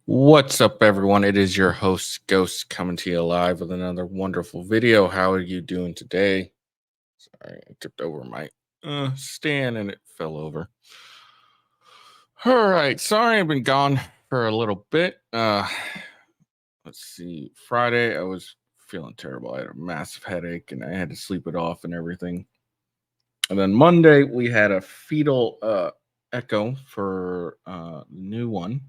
What's up, everyone? It is your host, Ghost, coming to you live with another wonderful video. How are you doing today? Sorry, I tipped over my stand and it fell over. All right, sorry I've been gone for a little bit. Let's see. Friday, I was feeling terrible. I had a massive headache and I had to sleep it off and everything. And then Monday, we had a fetal echo for N3on.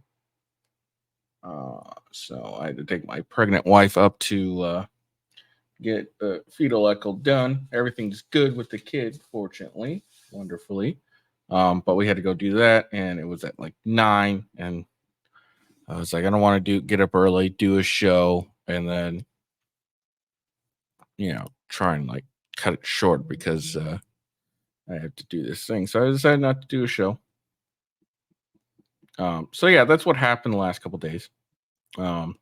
So I had to take my pregnant wife up to get the fetal echo done. Everything's good with the kid, fortunately, wonderfully. But we had to go do that, and it was at like 9, and I was like, I don't want to get up early, do a show, and then try and like cut it short because I have to do this thing. So I decided not to do a show. So yeah, that's what happened the last couple days. Um,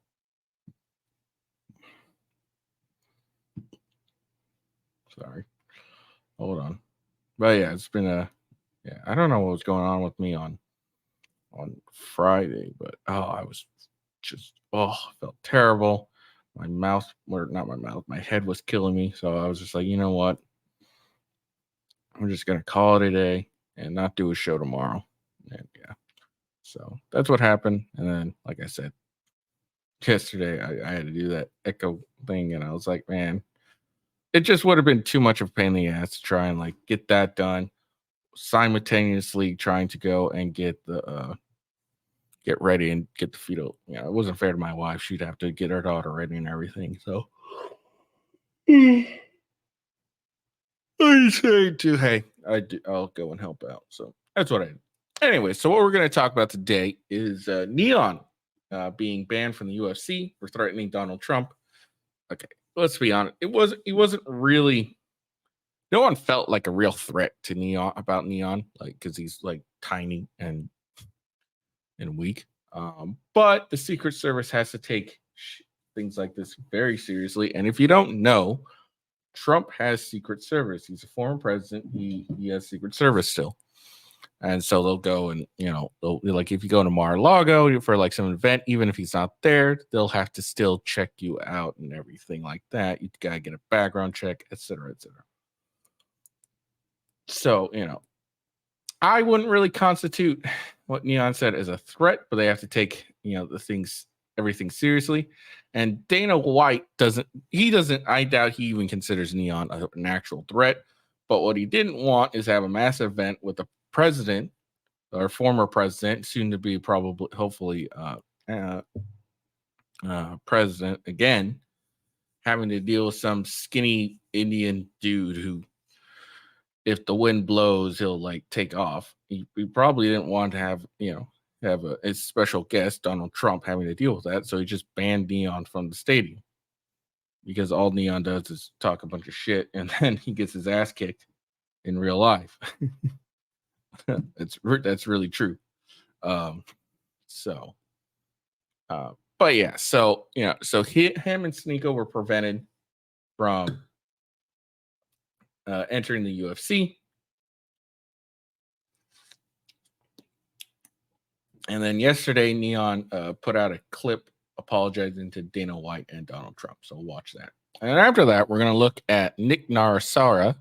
Sorry, hold on. But yeah, it's been a yeah. I don't know what was going on with me on Friday, but I was just I felt terrible. My mouth, or not my mouth, my head was killing me. So I was just like, you know what? I'm just gonna call it a day and not do a show tomorrow. And yeah, so that's what happened. And then, like I said, yesterday I had to do that echo thing, and I was like, man, it just would have been too much of a pain in the ass to try and like get that done simultaneously trying to go and get ready and get the fetal. It wasn't fair to my wife. She'd have to get her daughter ready and everything. So I say to hey, I'll go and help out. So that's what I did. Anyway, so what we're going to talk about today is N3on being banned from the UFC for threatening Donald Trump. Okay, let's be honest. He wasn't really. No one felt like a real threat to N3on, like because he's like tiny and weak. But the Secret Service has to take things like this very seriously. And if you don't know, Trump has Secret Service. He's a former president. He has Secret Service still. And so they'll go and they'll, like if you go to Mar-a-Lago for like some event, even if he's not there, they'll have to still check you out and everything like that. You gotta get a background check, etc., etc. So I wouldn't really constitute what N3on said as a threat, but they have to take, everything seriously. And Dana White I doubt he even considers N3on an actual threat. But what he didn't want is have a massive event with the president or former president, soon to be probably, hopefully, president again, having to deal with some skinny Indian dude who, if the wind blows, he'll like take off. He probably didn't want to have a special guest, Donald Trump, having to deal with that. So he just banned N3on from the stadium because all N3on does is talk a bunch of shit, and then he gets his ass kicked in real life. That's really true. Um, so, but yeah, so him and Sneeko were prevented from entering the UFC. And then yesterday, N3on put out a clip apologizing to Dana White and Donald Trump. So watch that. And after that, we're going to look at Nick Naryersina,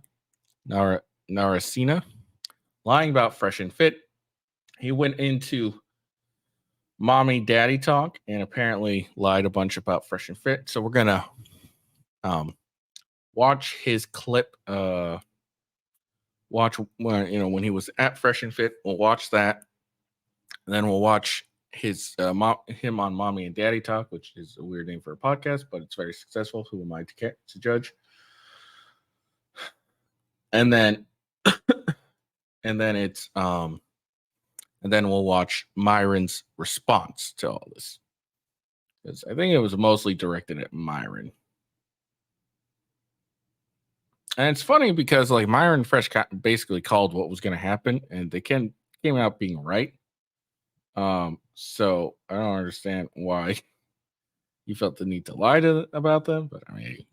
lying about Fresh and Fit. He went into mommy daddy talk and apparently lied a bunch about Fresh and Fit. So we're going to watch his clip. Watch when he was at Fresh and Fit. We'll watch that. And then we'll watch him on Mommy and Daddy Talk, which is a weird name for a podcast, but it's very successful. Who am I to judge? And then and then we'll watch Myron's response to all this, because I think it was mostly directed at Myron. And it's funny because like Myron Fresh basically called what was going to happen, and they came out being right. So I don't understand why you felt the need to lie about them, but I mean,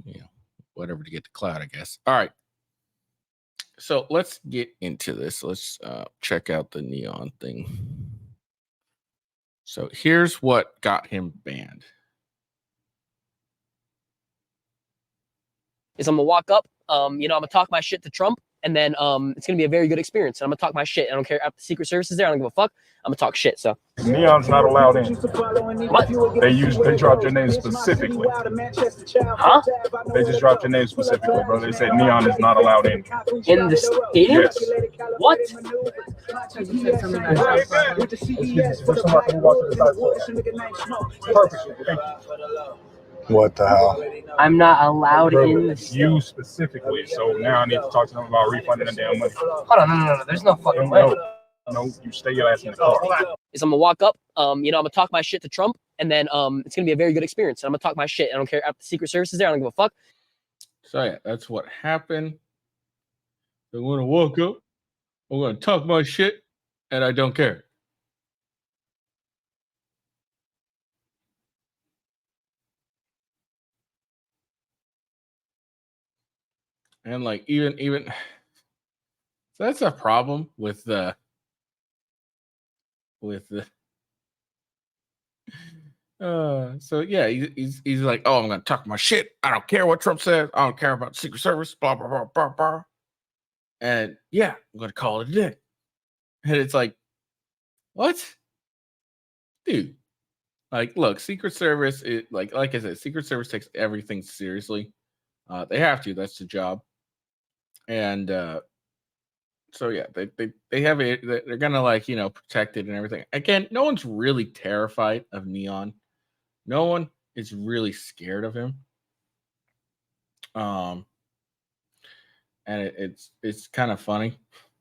whatever to get the clout, I guess. All right. So let's get into this. Let's check out the N3on thing. So here's what got him banned. I'm gonna walk up, I'm gonna talk my shit to Trump, and then it's gonna be a very good experience. And I'm gonna talk my shit. I don't care if the Secret Service is there. I don't give a fuck. I'm gonna talk shit. So N3on's not allowed in. what? They dropped your name specifically. Huh? They just dropped your name specifically, bro. They said N3on is not allowed in. In the stadium? Yes. What? What the hell? I'm not allowed in the stadium. You specifically. So now I need to talk to them about refunding the damn money. Hold on, no. There's no fucking way. No, you stay your ass in the car. I'm gonna walk up, I'm gonna talk my shit to Trump, and then it's gonna be a very good experience. And I'm gonna talk my shit. I don't care if the Secret Service is there. I don't give a fuck. So yeah, that's what happened. I'm gonna walk up, I'm gonna talk my shit, and I don't care. And like even so that's a problem with the so yeah, he's like, oh, I'm gonna talk my shit. I don't care what Trump says. I don't care about the Secret Service. Blah blah blah blah blah. And yeah, I'm gonna call it a day. And it's like, what, dude? Like, look, Secret Service. Like I said, Secret Service takes everything seriously. They have to. That's the job. And so yeah, they have it. They're gonna protect it and everything. Again, no one's really terrified of N3on. No one is really scared of him. And it's kind of funny,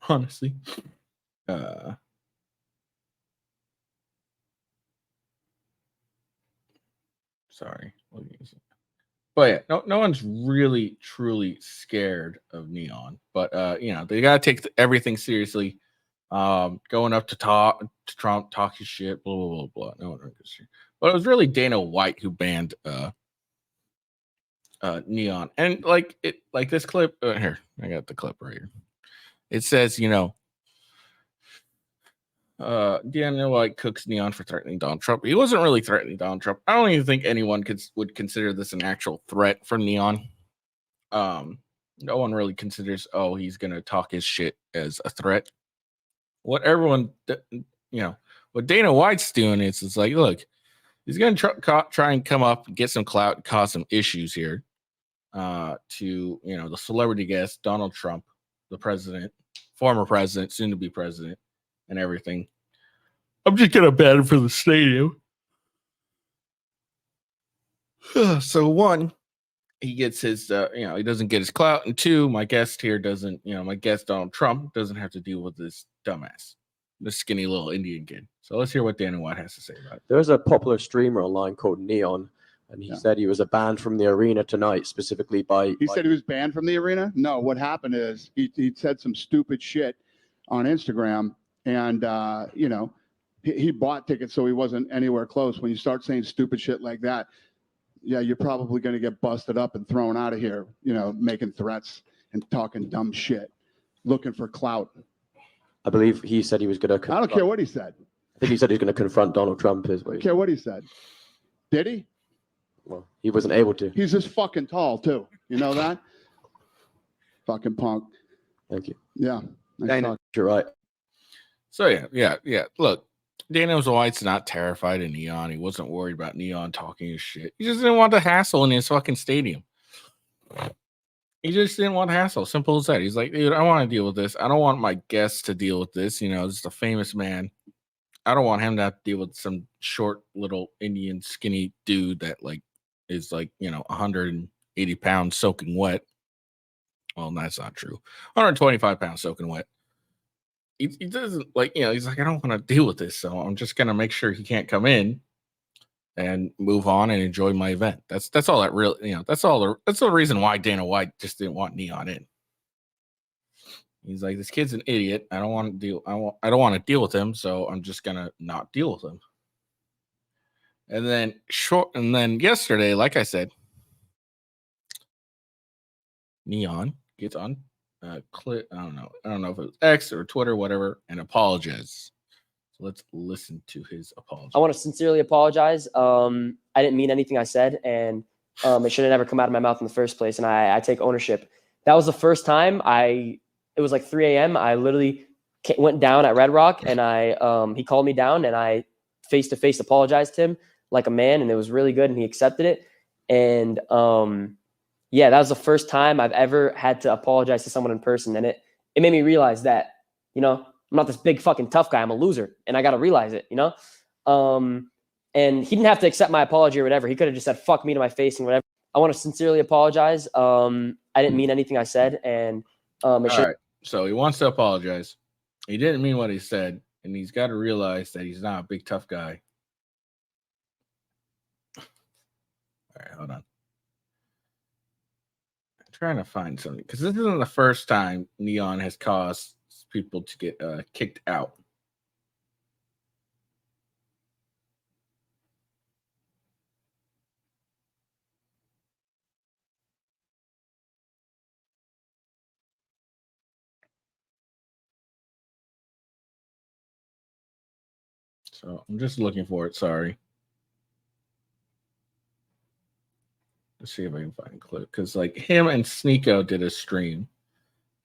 honestly. Sorry. But yeah, no one's really truly scared of N3on. But they gotta take everything seriously. Going up to Trump, talk his shit, blah blah blah blah. No one gives a shit. But it was really Dana White who banned N3on. And like this clip here, I got the clip right here. It says, Dana White cooks N3on for threatening Donald Trump. He wasn't really threatening Donald Trump. I don't even think anyone would consider this an actual threat from N3on. No one really considers, oh, he's gonna talk his shit as a threat. What everyone, what Dana White's doing is like, look, he's gonna try and come up, get some clout, and cause some issues here. To the celebrity guest Donald Trump, the president, former president, soon to be president, and everything. I'm just gonna ban him for the stadium. So one, he gets his he doesn't get his clout, and two, my guest here doesn't, my guest Donald Trump doesn't have to deal with this dumbass, this skinny little Indian kid. So let's hear what Dana White has to say about it. There's a popular streamer online called N3on, and he said he was banned from the arena tonight, specifically by... He said he was banned from the arena? No, what happened is he said some stupid shit on Instagram, and, he bought tickets so he wasn't anywhere close. When you start saying stupid shit like that, yeah, you're probably going to get busted up and thrown out of here, making threats and talking dumb shit, looking for clout. I believe he said he was going to... I don't care what he said. I think he said he's going to confront Donald Trump. I don't care what he said. Did he? Well, he wasn't able to. He's this fucking tall, too. You know that? Fucking punk. Thank you. Yeah. Dana, you're right. So yeah. Look, Dana White's not terrified of N3on. He wasn't worried about N3on talking his shit. He just didn't want the hassle in his fucking stadium. He just didn't want hassle. Simple as that. He's like, dude, I want to deal with this. I don't want my guests to deal with this. This is a famous man. I don't want him to have to deal with some short little Indian skinny dude that is 180 pounds soaking wet. Well, that's not true. 125 pounds soaking wet. He doesn't he's like, I don't want to deal with this, so I'm just gonna make sure he can't come in and move on and enjoy my event. That's all that really, that's the reason why Dana White just didn't want N3on in. He's like, this kid's an idiot. I don't want to deal with him, so I'm just gonna not deal with him. And then yesterday, like I said, N3on gets on clip. I don't know if it was X or Twitter, whatever, and apologizes. So let's listen to his apology. I want to sincerely apologize. I didn't mean anything I said, and it should have never come out of my mouth in the first place. And I take ownership. That was the first time it was like 3 a.m. I literally went down at Red Rock, and he called me down, and I face-to-face apologized to him like a man, and it was really good, and he accepted it. And yeah, that was the first time I've ever had to apologize to someone in person, and it made me realize that, you know, I'm not this big fucking tough guy. I'm a loser, and I got to realize it, you know? And he didn't have to accept my apology or whatever. He could have just said, fuck me to my face and whatever. I want to sincerely apologize. I didn't mean anything I said, and All right. So he wants to apologize. He didn't mean what he said, and he's got to realize that he's not a big tough guy. All right, hold on. I'm trying to find something because this isn't the first time N3on has caused people to get kicked out. So I'm just looking for it. Sorry. Let's see if I can find a clip. Because like him and Sneeko did a stream,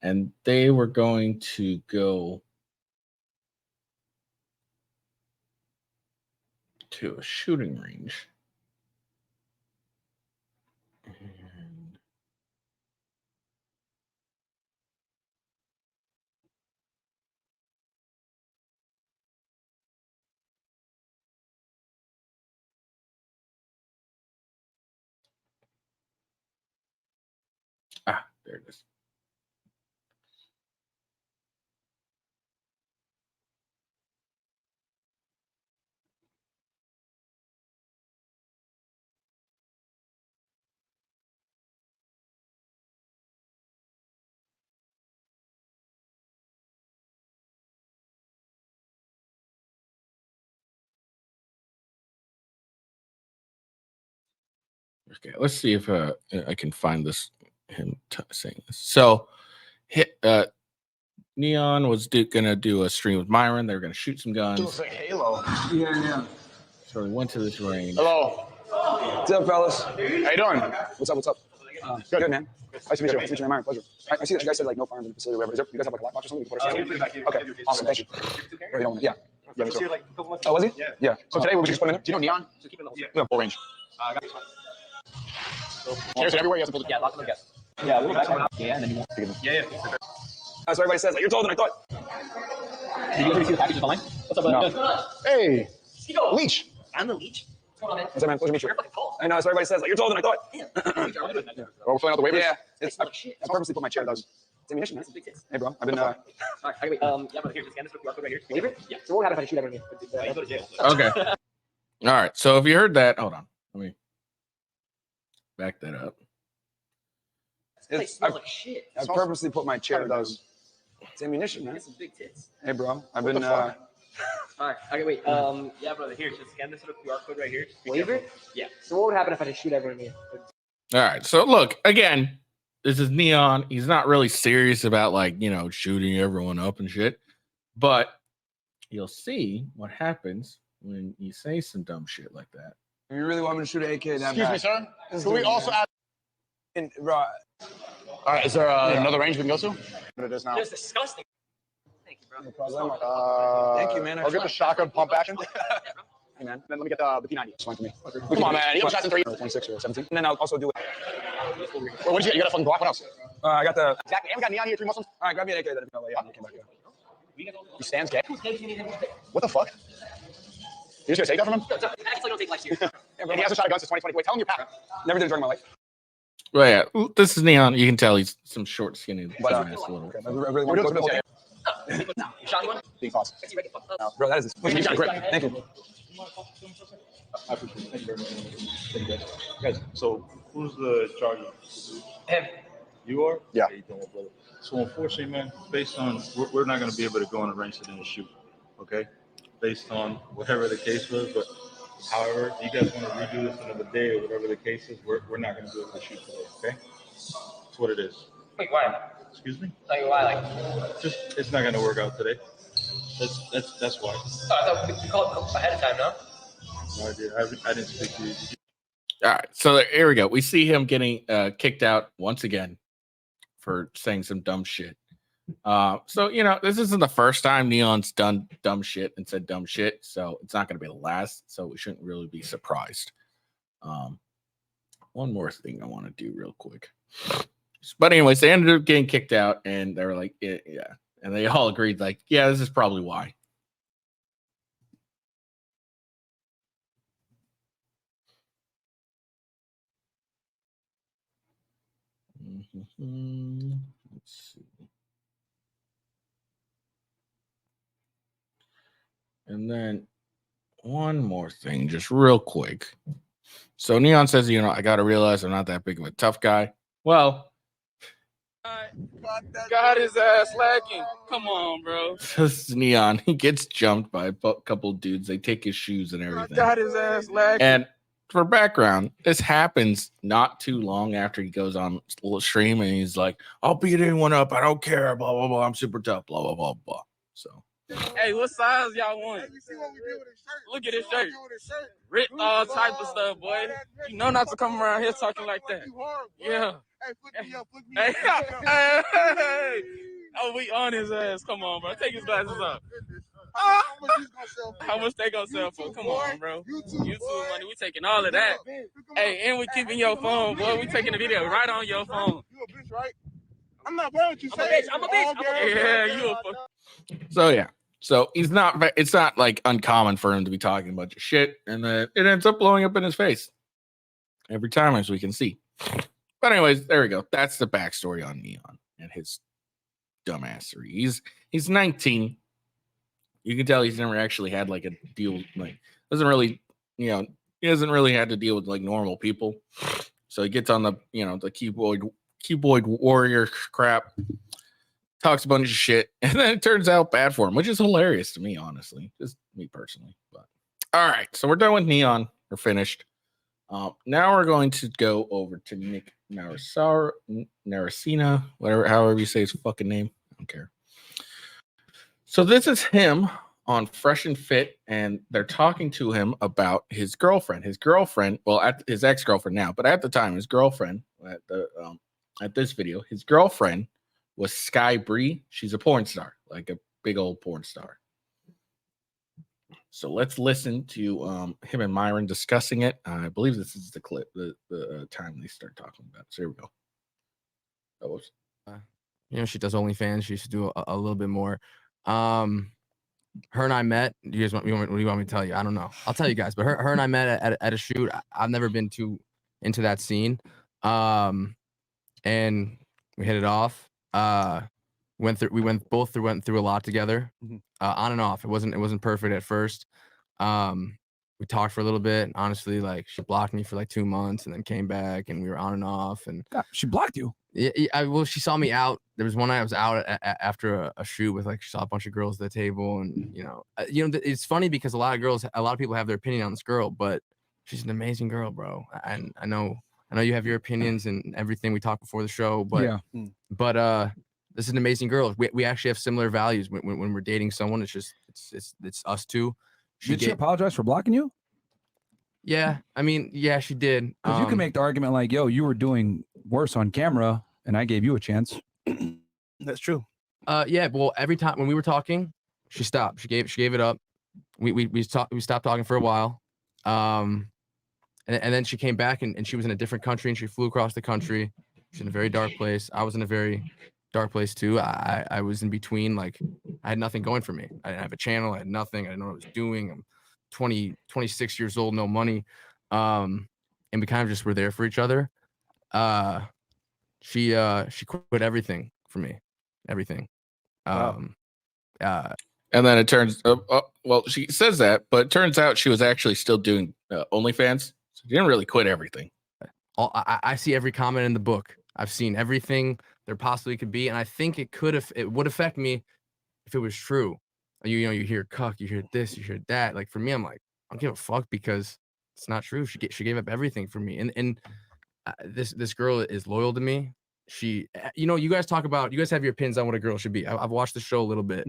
and they were going to go to a shooting range. And there it is. Okay, let's see if I can find this him saying this. So, N3on was gonna do a stream with Myron. They were gonna shoot some guns. Looks like Halo. Yeah. So we went to this range. Hello. What's up, fellas? How you doing? What's up? What's up? Good, man. Nice to meet you. Nice to meet you, man. Pleasure. I see that you guys said like no firearms in the facility or whatever. You guys have like a lockbox or something? Okay. Awesome. Thank you. Yeah. Yeah, me too. Oh, was he? Yeah. So today we just put him in there. Do you know N3on? So keep it in the whole. Yeah, full range. Carries it everywhere. He has a bullet. Yeah, lock them together. Yeah, a little back. Yeah, and then you won't. Yeah. That's what everybody says. Like, you're taller than I thought. Did you ever see the package online? What's up, buddy? No. Hey. Leech. I'm the Leech. What's going on, man? What's up, man? Pleasure to meet you. You're fucking tall. I know. That's what everybody says. Like, you're taller than I thought. Yeah. We're filling out the waivers? Yeah. I purposely put my chair down. It's ammunition, man. Hey, bro. I've been. All right. Wait. Yeah, but here, just scan this QR code right here. Favorite? Yeah. So what would happen if I shoot everyone here? Go to jail. Okay. All right. So if you heard that, hold on. Let me back that up. It smells like shit. I purposely put my chair down. It's ammunition, man. Some big tits. Hey, bro. I've been. All right. Okay, wait. Yeah, brother. Here, just scan this little QR code right here. Waiver? Yeah. So what would happen if I just shoot everyone here? All right. So look, again, this is N3on. He's not really serious about like, you know, shooting everyone up and shit. But you'll see what happens when you say some dumb shit like that. You really want me to shoot an AK that Excuse me, sir. Can we also add? Right. All right, is there another range we can go to? What it is now. It's disgusting. Thank you, bro. No problem. Thank you, man. I'll get the shotgun pump action. Hey, man. Then let me get the P90. It's fine for me. Come on, man. You got shots in 3. 26 or 17. And then I'll also do it. Wait, what did you get? You got a fucking Glock? What else? I got the. Exactly. And we got N3on here, 3 Muslims. All right, grab me an AK then. He stands gay. What the fuck? You just gonna take that from him? Actually, don't take life serious. And he hasn't shot a gun since 2020. Wait, tell him your pattern. Never did a drug in my life. Well, yeah, this is N3on. You can tell he's some short, skinny. But, a little. Okay, I really We're want doing to some You shot anyone? being false. Bro, that is You shot great. Thank you. I appreciate it. Thank you very much. Thank you, guys. Guys, so who's the charger? Him. You are? Yeah. How you doing, brother? So unfortunately, man, based on we're not going to be able to go on the range today and shoot, okay? Based on whatever the case was, but however, if you guys want to redo this another day or whatever the case is, we're not going to do it for shoot today, okay? That's what it is. Wait, why? Excuse me? Like, why? Like, Just it's not going to work out today. That's why. Oh, I thought we called ahead of time, no? No idea. I didn't speak to you. All right, so here we go. We see him getting kicked out once again for saying some dumb shit. So this isn't the first time N3on's done dumb shit and said dumb shit, so it's not going to be the last. So we shouldn't really be surprised. One more thing I want to do real quick, but anyways, they ended up getting kicked out, and they were like, yeah, and they all agreed, like, yeah, this is probably why. Let's see. And then one more thing, just real quick. So N3on says, I got to realize I'm not that big of a tough guy. Well, got his ass lacking. Come on, bro. This is N3on. He gets jumped by a couple dudes. They take his shoes and everything. Got his ass lacking. And for background, this happens not too long after he goes on a little stream and he's like, I'll beat anyone up. I don't care. Blah, blah, blah. I'm super tough. Blah, blah, blah, blah. So. Hey, what size y'all want? Hey, you see what we did with his shirt? Look at his shirt. Ripped all type of stuff, boy. You know not to come around here talking like that. Yeah. Hey, flick me up, flick me Hey, up. hey. Oh, we on his ass. Come on, bro. Take his glasses off. How much they gonna sell for? Come on, bro. YouTube money. We taking all of that. Hey, and we keeping your phone, boy. We taking the video right on your phone. You a bitch, right? I'm not playing with you. I'm a bitch. Yeah, you a fuck. So yeah. So it's not like uncommon for him to be talking a bunch of shit, and then it ends up blowing up in his face every time, as we can see. But anyways, there we go. That's the backstory on N3on and his dumbassery. He's 19. You can tell he's never actually had like a deal, like he hasn't really had to deal with like normal people. So he gets on the the keyboard warrior crap, talks a bunch of shit, and then it turns out bad for him, which is hilarious to me, honestly, just me personally. But all right, so we're done with N3on. We're finished. Now we're going to go over to Nick Naryersina, however you say his fucking name. I don't care. So this is him on Fresh and Fit, and they're talking to him about his girlfriend. His girlfriend, well, his ex-girlfriend now, but at the time, his girlfriend at this video, his girlfriend was Sky Bree. She's a porn star, like a big old porn star. So let's listen to him and Myron discussing it. I believe this is the clip, the time they start talking about it. So here we go. That was. She does OnlyFans. She used to do a little bit more. Her and I met. You guys what do you want me to tell you? I don't know. I'll tell you guys. But her and I met at a shoot. I've never been too into that scene. And we hit it off. We went through a lot together, on and off. It wasn't perfect at first. We talked for a little bit. Honestly, like she blocked me for like 2 months and then came back and we were on and off. And God, she blocked you. Yeah, well, she saw me out. There was one night I was out after a shoot with she saw a bunch of girls at the table, and it's funny because a lot of people have their opinion on this girl, but she's an amazing girl, bro. And I know you have your opinions and everything. We talked before the show, but this is an amazing girl. We actually have similar values when we're dating someone. It's just it's us two. Did she apologize for blocking you? Yeah, I mean, yeah, she did. Because you can make the argument like, yo, you were doing worse on camera, and I gave you a chance. That's true. Yeah. Well, every time when we were talking, she stopped. She gave it up. We stopped talking for a while. And then she came back and she was in a different country and she flew across the country. She's in a very dark place. I was in a very dark place too. I was in between. Like I had nothing going for me. I didn't have a channel. I had nothing. I didn't know what I was doing. I'm 26 years old, no money. And we kind of just were there for each other. She quit everything for me. Everything. And then it turns well, she says that, but it turns out she was actually still doing OnlyFans. So she didn't really quit everything. I see every comment in the book. I've seen everything there possibly could be, and I think it would affect me if it was true. You hear cuck, you hear this, you hear that. Like for me, I'm like, I don't give a fuck because it's not true. She gave up everything for me, and this girl is loyal to me. She, you guys talk about, you guys have your opinions on what a girl should be. I've watched the show a little bit.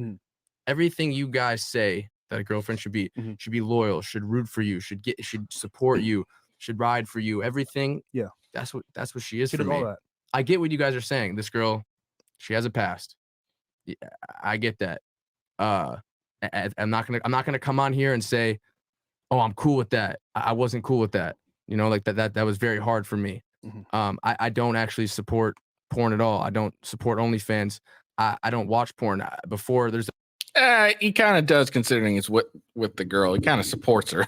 everything you guys say that a girlfriend should be, should be loyal, should root for you, should support you, should ride for you, everything. Yeah. That's what she is She for does me. all that. I get what you guys are saying. This girl, she has a past. Yeah, I get that. I'm not gonna come on here and say, oh, I'm cool with that. I wasn't cool with that. You know, like that was very hard for me. I don't actually support porn at all. I don't support OnlyFans. I don't watch porn. Before there's he kind of does, considering it's with the girl. He kind of supports her.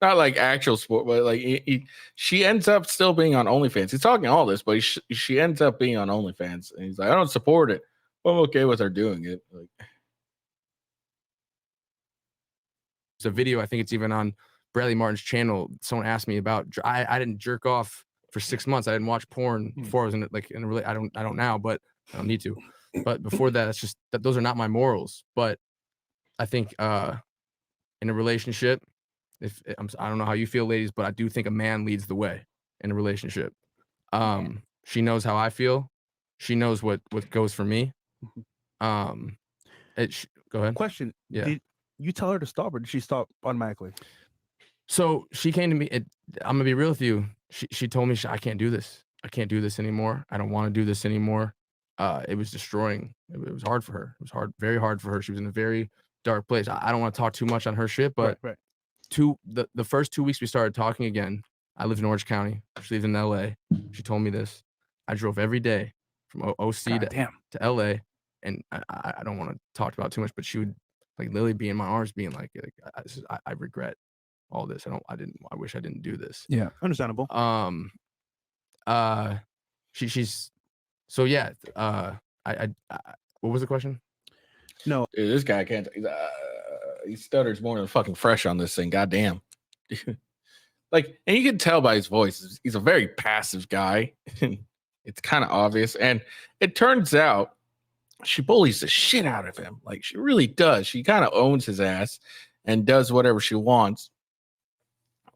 Not like actual sport, but like she ends up still being on OnlyFans. He's talking all this, but she ends up being on OnlyFans, and he's like, I don't support it, but I'm okay with her doing it. Like, it's a video. I think it's even on Bradley Martin's channel. Someone asked me about. I didn't jerk off for 6 months. I didn't watch porn before I was in a really. I don't now, but I don't need to. But before that, it's just that those are not my morals. But I think in a relationship, I don't know how you feel, ladies, but I do think a man leads the way in a relationship. She knows how I feel. She knows what goes for me. Go ahead. Question. Yeah. Did you tell her to stop, or did she stop automatically? So she came to me. I'm gonna be real with you. She told me, I can't do this. I can't do this anymore. I don't want to do this anymore. It was destroying. It was hard for her. It was hard, very hard for her. She was in a very dark place. I don't want to talk too much on her shit, but Right. The first 2 weeks we started talking again. I lived in Orange County. She lived in LA. She told me this. I drove every day from OC to LA, and I don't want to talk about it too much, but she would like literally be in my arms, being like I regret all this. I wish I didn't do this. Yeah, understandable. She's so yeah. What was the question? No, dude, this guy can't. He stutters more than fucking fresh on this thing. Goddamn. Like, and you can tell by his voice, he's a very passive guy. It's kind of obvious. And it turns out she bullies the shit out of him. Like, she really does. She kind of owns his ass and does whatever she wants.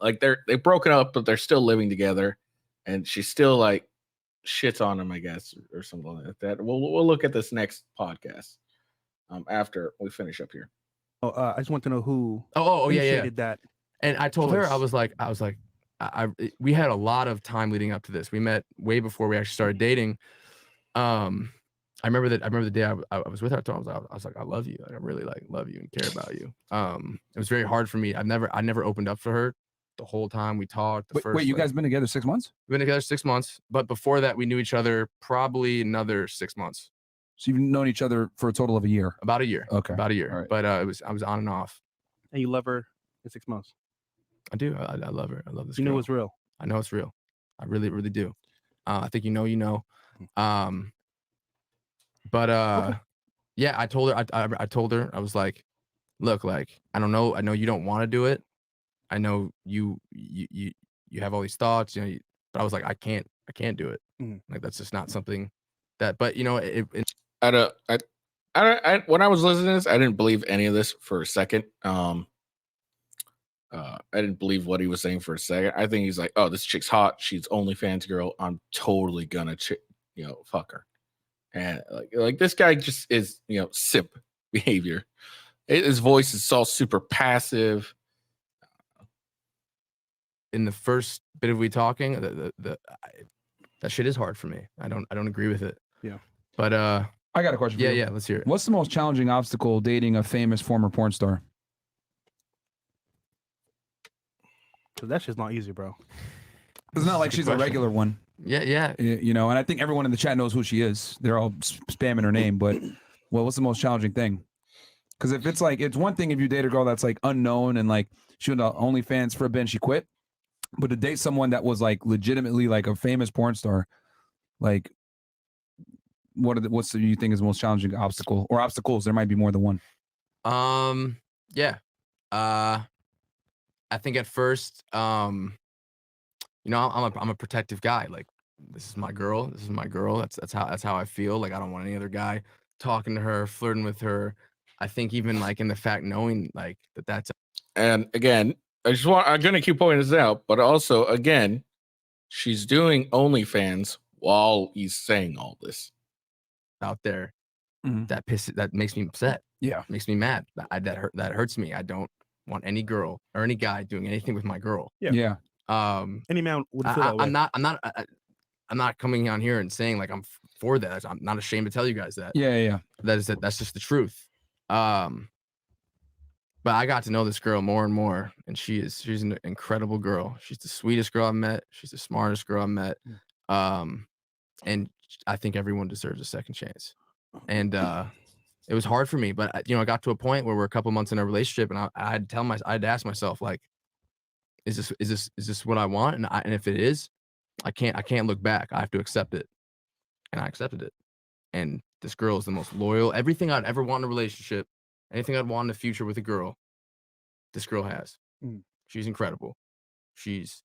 Like, they've broken up, but they're still living together. And she still like shits on him, I guess, or something like that. We'll look at this next podcast after we finish up here. I just want to know who. Yeah. initiated that. And I told her, choice. I was like, we had a lot of time leading up to this. We met way before we actually started dating. I remember the day I was with her. I was like, I love you. Like, I really love you and care about you. It was very hard for me. I never opened up for her the whole time we talked. Wait, you guys been together 6 months? We've been together 6 months, but before that, we knew each other probably another 6 months. So you've known each other for a total of a year? About a year. Okay. About a year. All right. But I was on and off. And you love her in 6 months. I do. I love her. I love this You girl. know it's real. I know it's real. I really, really do. I think you know. Okay. Yeah, I told her. I told her. I was like, look, like, I don't know. I know you don't want to do it. I know you have all these thoughts, you know. But I was like, I can't do it. Like, that's just not something that. But you know, when I was listening to this, I didn't believe any of this for a second. I didn't believe what he was saying for a second. I think he's like, oh, this chick's hot. She's OnlyFans girl. I'm totally gonna, fuck her. And like this guy just is, simp behavior. His voice is all super passive. In the first bit of we talking, that shit is hard for me. I don't agree with it. Yeah. But I got a question for you. Yeah, let's hear it. What's the most challenging obstacle dating a famous former porn star? Cause that's just not easy, bro. It's not like she's a regular one. Yeah. You know, and I think everyone in the chat knows who she is. They're all spamming her name, but what's the most challenging thing? Because if it's like, it's one thing if you date a girl that's like unknown and like she went to OnlyFans for a bit and she quit, but to date someone that was like legitimately like a famous porn star, like what's you think is the most challenging obstacle or obstacles? There might be more than one. Yeah. I think at first, I'm a protective guy. Like, this is my girl. This is my girl. That's how I feel. Like, I don't want any other guy talking to her, flirting with her. I think even like in the fact knowing like that's. And again, I'm gonna keep pointing this out, but also again, she's doing OnlyFans while he's saying all this out there. that makes me upset. Yeah, makes me mad. That hurts me. I don't want any girl or any guy doing anything with my girl. Yeah. Any man would feel that way. I'm not coming on here and saying like I'm for that. I'm not ashamed to tell you guys that. Yeah. That's just the truth. But I got to know this girl more and more, and she's an incredible girl. She's the sweetest girl I've met. She's the smartest girl I've met. And I think everyone deserves a second chance. And it was hard for me, but I got to a point where we're a couple months in a relationship, and I had to ask myself, like, is this what I want? And if it is, I can't look back. I have to accept it. And I accepted it. And this girl is the most loyal. Everything I'd ever want in a relationship, anything I'd want in the future with a girl, this girl has. She's incredible. She's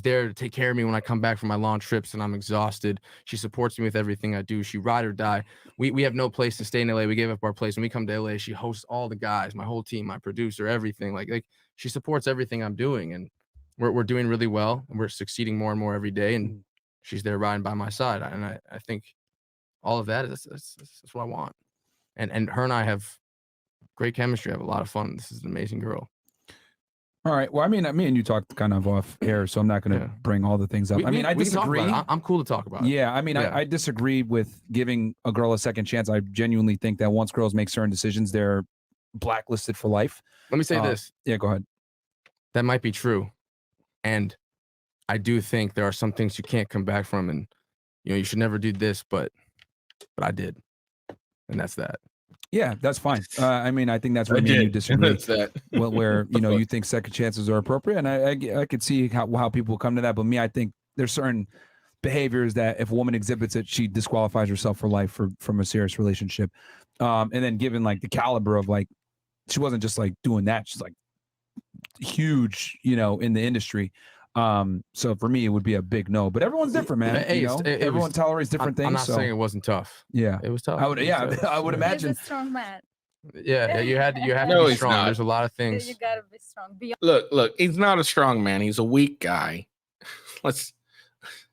there to take care of me when I come back from my long trips and I'm exhausted. She supports me with everything I do. She ride or die. We have no place to stay in LA. We gave up our place. When we come to LA, she hosts all the guys, my whole team, my producer, everything. Like she supports everything I'm doing, and we're doing really well, and we're succeeding more and more every day. And she's there riding by my side. And I think all of that is that's what I want. And her and I have great chemistry. I have a lot of fun. This is an amazing girl. All right. Well, I mean, me and you talked kind of off air, so I'm not going to bring all the things up. I disagree. I'm cool to talk about it. Yeah. I mean, I disagree with giving a girl a second chance. I genuinely think that once girls make certain decisions, they're blacklisted for life. Let me say this. Yeah, go ahead. That might be true. And I do think there are some things you can't come back from, and you should never do this, but I did. And that's that. Yeah, that's fine. I mean, I think that's where me and you disagree. That's that. where you think second chances are appropriate, and I could see how people come to that. But me, I think there's certain behaviors that if a woman exhibits it, she disqualifies herself for life from a serious relationship. And then given like the caliber of like, she wasn't just like doing that; she's like huge, in the industry. So for me, it would be a big no. But everyone's different, man. Everyone tolerates different things. I'm not saying it wasn't tough. Yeah, it was tough. I would imagine. He's a strong man. Yeah, you have No, to be he's strong. not. There's a lot of things. You gotta be strong. Look, he's not a strong man. He's a weak guy. Let's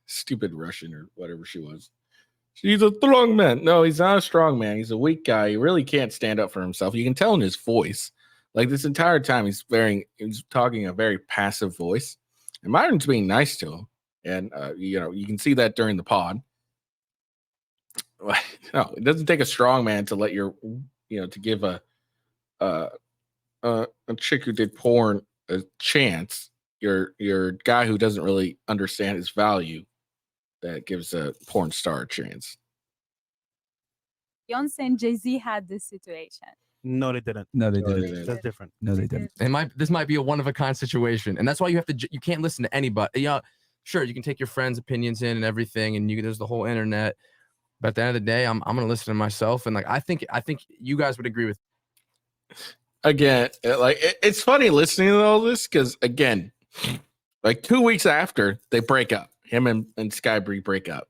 stupid Russian or whatever she was. She's a strong man. No, he's not a strong man. He's a weak guy. He really can't stand up for himself. You can tell in his voice. Like this entire time, he's talking a very passive voice. And Myron's being nice to him, and you can see that during the pod. No, it doesn't take a strong man to let to give a chick who did porn a chance. Your guy who doesn't really understand his value, that gives a porn star a chance. Beyonce and Jay-Z had this situation. No, they didn't. No, they didn't. That's different. No, they didn't. This might be a one of a kind situation, and that's why you can't listen to anybody. Yeah, sure, you can take your friends' opinions in and everything, and there's the whole internet. But at the end of the day, I'm gonna listen to myself, and like I think you guys would agree with. Again, like it's funny listening to all this because again, like 2 weeks after they break up, him and Sky Bree break up.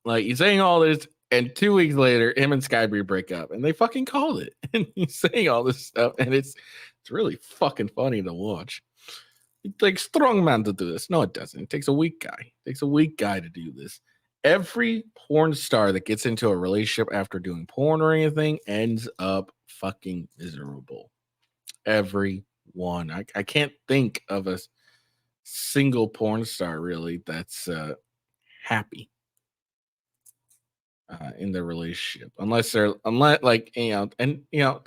Like he's saying all this. And 2 weeks later, him and Sky Bree break up, and they fucking called it. And he's saying all this stuff, and it's really fucking funny to watch. It takes a strong man to do this. No, it doesn't. It takes a weak guy. It takes a weak guy to do this. Every porn star that gets into a relationship after doing porn or anything ends up fucking miserable. Every one. I can't think of a single porn star really that's happy. In the relationship, unless there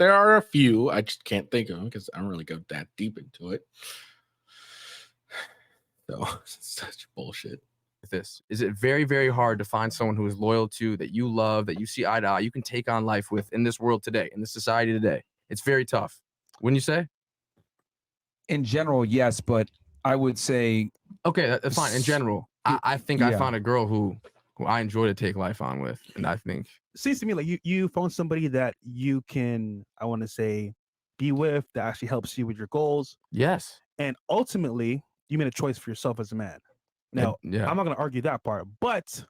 are a few. I just can't think of them because I don't really go that deep into it. So it's such bullshit. This is it very, very hard to find someone who is loyal to, that you love, that you see eye to eye, you can take on life with in this world today, in this society today. It's very tough. Wouldn't you say? In general, yes, but I would say okay, that's fine. In general, I think I found a girl who I enjoy to take life on with, and I think seems to me like you found somebody that you can, I want to say, be with, that actually helps you with your goals. Yes, and ultimately, you made a choice for yourself as a man. Now, I'm not going to argue that part, but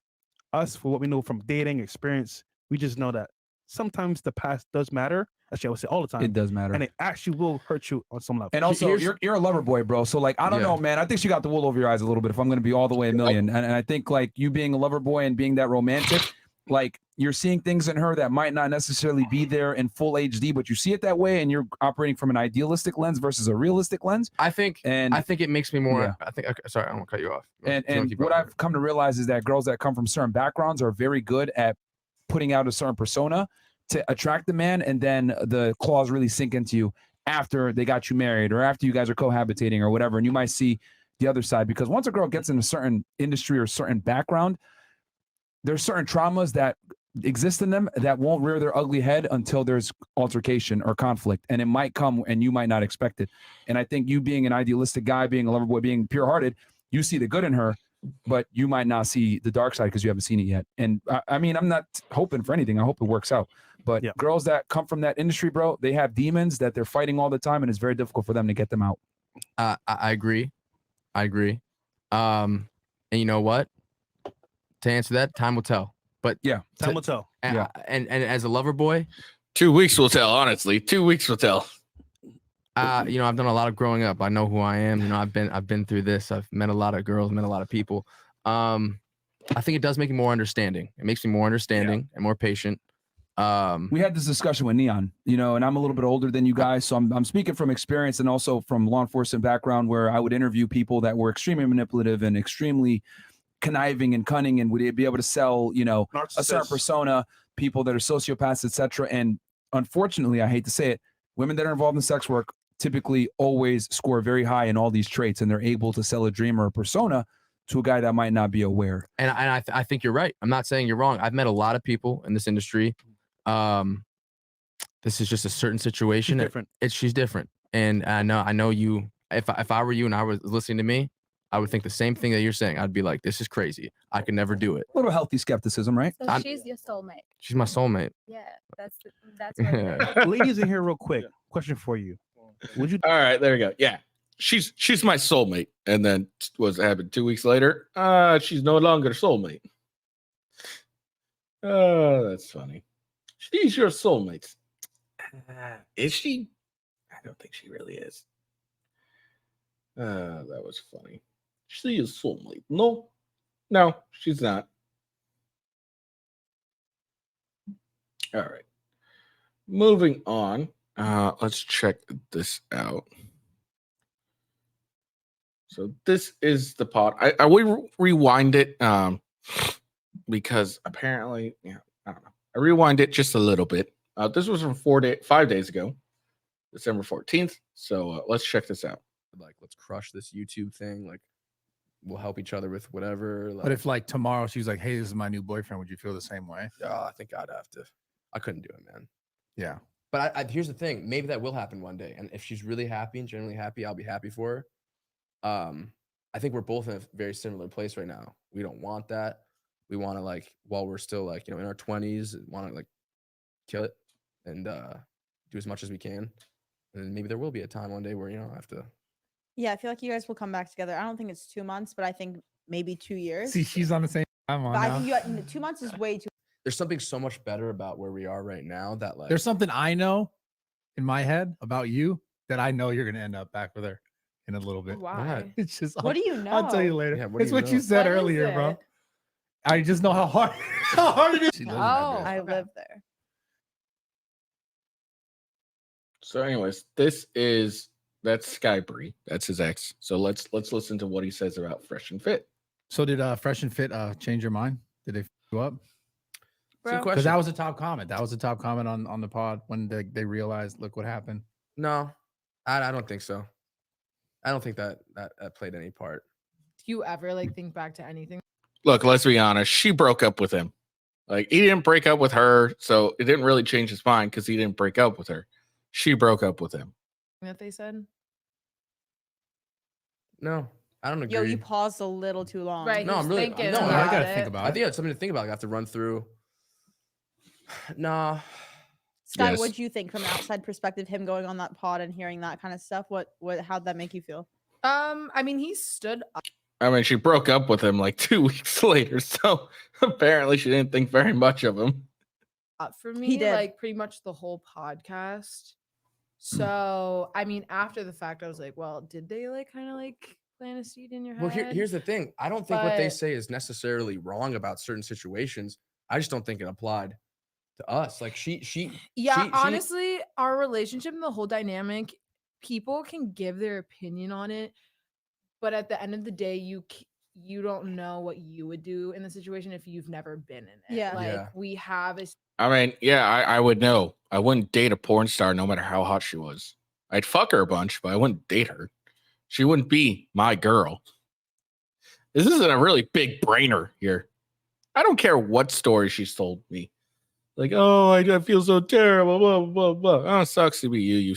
us, for what we know from dating experience, we just know that sometimes the past does matter. Actually, I would say all the time. It does matter. And it actually will hurt you on some level. And also, you're a lover boy, bro. So, like, I don't know, man. I think she got the wool over your eyes a little bit if I'm going to be all the way a million. And I think, like, you being a lover boy and being that romantic, like you're seeing things in her that might not necessarily be there in full HD, but you see it that way, and you're operating from an idealistic lens versus a realistic lens. I think it makes me more. Yeah. I think. Okay, sorry, I don't want to cut you off. And what I've come to realize is that girls that come from certain backgrounds are very good at putting out a certain persona to attract the man, and then the claws really sink into you after they got you married or after you guys are cohabitating or whatever, and you might see the other side. Because once a girl gets in a certain industry or certain background, there's certain traumas that exist in them that won't rear their ugly head until there's altercation or conflict, and it might come and you might not expect it. And I think you being an idealistic guy, being a lover boy, being pure-hearted, you see the good in her, but you might not see the dark side because you haven't seen it yet. And I mean, I'm not hoping for anything. I hope it works out. But girls that come from that industry, bro, they have demons that they're fighting all the time, and it's very difficult for them to get them out. I agree. And you know what? To answer that, time will tell. But yeah, time will tell. And as a lover boy, 2 weeks will tell. Honestly, 2 weeks will tell. You know, I've done a lot of growing up. I know who I am. You know, I've been through this. I've met a lot of girls, met a lot of people. I think it does make me more understanding. It makes me more understanding and more patient. We had this discussion with N3on, you know, and I'm a little bit older than you guys, so I'm speaking from experience and also from law enforcement background, where I would interview people that were extremely manipulative and extremely conniving and cunning, and would be able to sell, you know, a certain persona, people that are sociopaths, etc. And unfortunately, I hate to say it, women that are involved in sex work typically always score very high in all these traits, and they're able to sell a dream or a persona to a guy that might not be aware. And I think you're right. I'm not saying you're wrong. I've met a lot of people in this industry. This is just a certain situation. She's different. She's different. And I know you, if I were you and I was listening to me, I would think the same thing that you're saying. I'd be like, this is crazy. I could never do it. A little healthy skepticism, right? So she's your soulmate. She's my soulmate. Yeah, that's what Ladies in here, real quick. Question for you. Would you? All right, there we go. Yeah, she's my soulmate. And then what happened 2 weeks later? She's no longer soulmate. Oh, that's funny. She's your soulmate. Is she? I don't think she really is. That was funny. She is soulmate. No, she's not. All right. Moving on. Let's check this out. So this is the pod. I will rewind it because apparently, I don't know. I rewind it just a little bit. This was from 5 days ago, December 14th. So let's check this out. Like, let's crush this YouTube thing. Like, we'll help each other with whatever. Like, but if like tomorrow she's like, "Hey, this is my new boyfriend," would you feel the same way? I think I'd have to. I couldn't do it, man. Yeah. But here's the thing. Maybe that will happen one day. And if she's really happy and genuinely happy, I'll be happy for her. I think we're both in a very similar place right now. We don't want that. We want to, like, while we're still, like, you know, in our 20s, want to, like, kill it and do as much as we can. And then maybe there will be a time one day where, you know, I have to. Yeah, I feel like you guys will come back together. I don't think it's 2 months, but I think maybe 2 years. See, she's on the same time on But I now. think 2 months is way too. There's something so much better about where we are right now that, like, There's something I know in my head about you that I know you're gonna end up back with her in a little bit. Why? It's just What do you know? I'll tell you later. Yeah, what do It's you what know? you said What is earlier, bro. it? I just know how hard it is. She lives in that Oh, bitch. I live there. So, anyways, that's Skybree. That's his ex. So let's listen to what he says about Fresh and Fit. So did Fresh and Fit change your mind? Did they f you up? Good Because question. that was a top comment. That was a top comment on the pod when they realized, look what happened. No, I don't think so. I don't think that played any part. Do you ever like think back to anything? Look, let's be honest. She broke up with him. Like, he didn't break up with her, so it didn't really change his mind because he didn't break up with her. She broke up with him. That they said? No, I don't agree. Yo, you paused a little too long. Right. No, he was I'm really. thinking No, I about gotta it. think about I it. think it's something to think about. I have to run through. Nah. Sky, Yes. what'd you think from an outside perspective, him going on that pod and hearing that kind of stuff? How'd that make you feel? I mean, he stood up. I mean, she broke up with him like 2 weeks later, so apparently she didn't think very much of him. For me, He did. like pretty much the whole podcast. So, I mean, after the fact, I was like, well, did they like kind of like plant a seed in your head? Well, here's the thing. I don't think what they But- say is necessarily wrong about certain situations. I just don't think it applied to us. Like Yeah, honestly, our relationship and the whole dynamic, people can give their opinion on it, but at the end of the day, you don't know what you would do in the situation if you've never been in it. Yeah. Like Yeah. we have a I mean, yeah, I would know. I wouldn't date a porn star no matter how hot she was. I'd fuck her a bunch, but I wouldn't date her. She wouldn't be my girl. This isn't a really big brainer here. I don't care what story she's told me. Like, oh, I feel so terrible. Blah blah blah. Oh, it sucks to be you.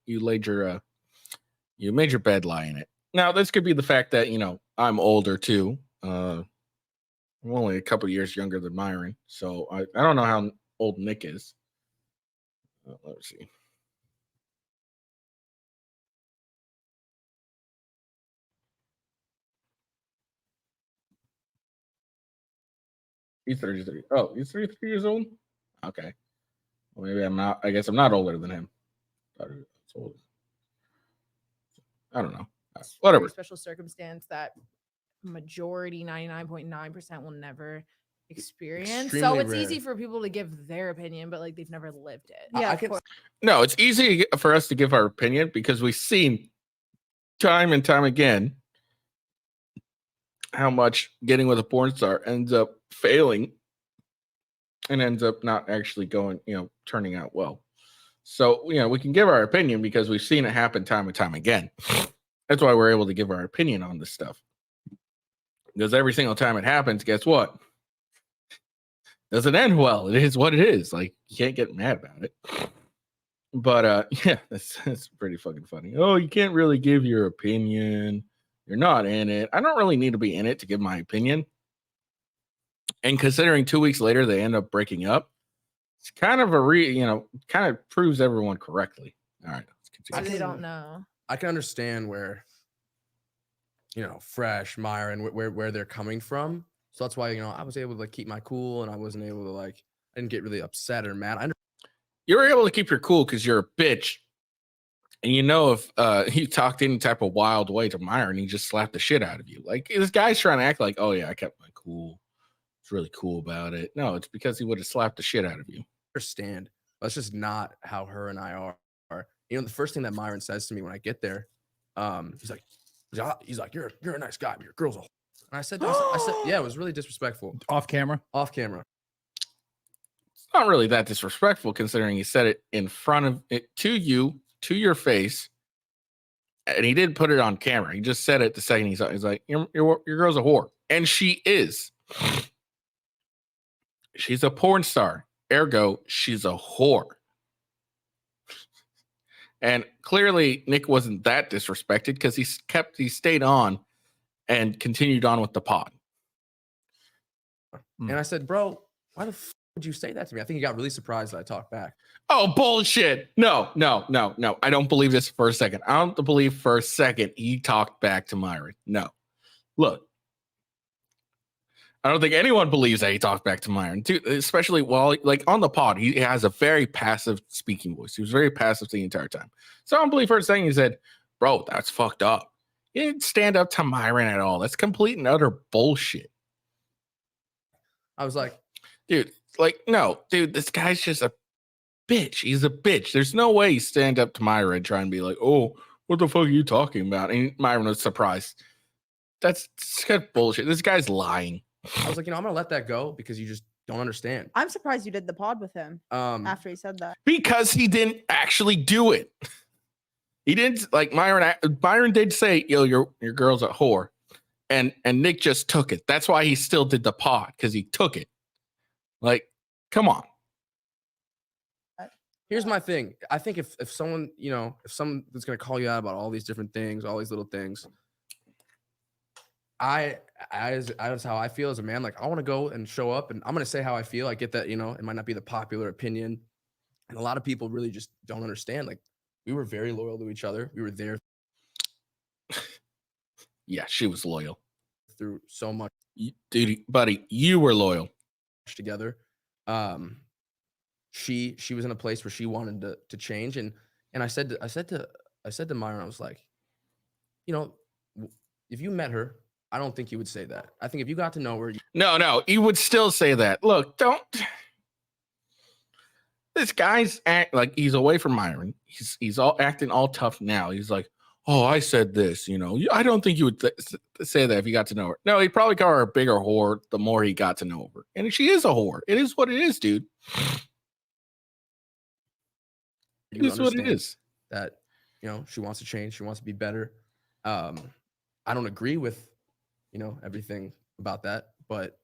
You laid your you made your bed, lie in it. Now, this could be the fact that I'm older too. I'm only a couple years younger than Myron, so I don't know how old Nick is. Let's see. He's 33. Oh, he's 33 years old? Okay. Well, maybe I'm not. I guess I'm not older than him. That's old. I don't know. Whatever. very special circumstance that majority 99.9% will never experience. So Extremely it's easy rare. for people to give their opinion, but like they've never lived it. Yeah, I of can course. No, it's easy for us to give our opinion because we've seen time and time again how much getting with a porn star ends up failing and ends up not actually going, turning out well. So, we can give our opinion because we've seen it happen time and time again. That's why we're able to give our opinion on this stuff. Because every single time it happens, guess what? Doesn't end well. It is what it is. Like, you can't get mad about it. But yeah, that's pretty fucking funny. Oh, you can't really give your opinion. You're not in it. I don't really need to be in it to give my opinion. And considering 2 weeks later they end up breaking up, it's kind of kind of proves everyone correctly. All right, let's continue. They don't know. I can understand where, Fresh, Myron, where they're coming from. So that's why, I was able to keep my cool and I wasn't able to I didn't get really upset or mad. You were able to keep your cool because you're a bitch. And if you talked any type of wild way to Myron, he just slapped the shit out of you. Like, this guy's trying to act like, oh yeah, I kept my cool. It's really cool about it. No, it's because he would have slapped the shit out of you. Understand. That's just not how her and I are. The first thing that Myron says to me when I get there, he's like, you're a nice guy, but your girl's a. And I said, yeah, it was really disrespectful. Off camera. Off camera. It's not really that disrespectful considering he said it in front of it to you, to your face, and he didn't put it on camera. He just said it the second he's like, your girl's a whore, and she is. She's a porn star. Ergo, she's a whore. And clearly, Nick wasn't that disrespected because he stayed on and continued on with the pod. And I said, bro, why the f would you say that to me? I think he got really surprised that I talked back. Oh, bullshit. No. I don't believe this for a second. I don't believe for a second he talked back to Myron. No. Look. I don't think anyone believes that he talked back to Myron, too, especially while, on the pod, he has a very passive speaking voice. He was very passive the entire time. So I don't believe for a second he said, bro, that's fucked up. He didn't stand up to Myron at all. That's complete and utter bullshit. I was like, dude, no, dude, this guy's just a bitch. He's a bitch. There's no way he stand up to Myron and try and be like, oh, what the fuck are you talking about? And Myron was surprised. That's kind of bullshit. This guy's lying. I was like, I'm going to let that go because you just don't understand. I'm surprised you did the pod with him after he said that. Because he didn't actually do it. He didn't, Myron did say, yo, your girl's a whore. And Nick just took it. That's why he still did the pod, because he took it. Come on. Here's my thing. I think if someone, if someone is going to call you out about all these different things, all these little things, that's how I feel as a man. I want to go and show up and I'm going to say how I feel. I get that, it might not be the popular opinion. And a lot of people really just don't understand. We were very loyal to each other. We were there. Yeah, she was loyal. Through so much. Dude, buddy, you were loyal. Together. She was in a place where she wanted to change. And I said to Myron, I was like, if you met her, I don't think he would say that. I think if you got to know her, No, he would still say that. Look, don't. This guy's act like he's away from Myron. He's all acting all tough now. He's like, oh, I said this, you know. I don't think you would say that if you got to know her. No, he'd probably call her a bigger whore the more he got to know her. And she is a whore. It is what it is, dude. It is what it is. That, you know, she wants to change. She wants to be better. I don't agree with, you know, everything about that, but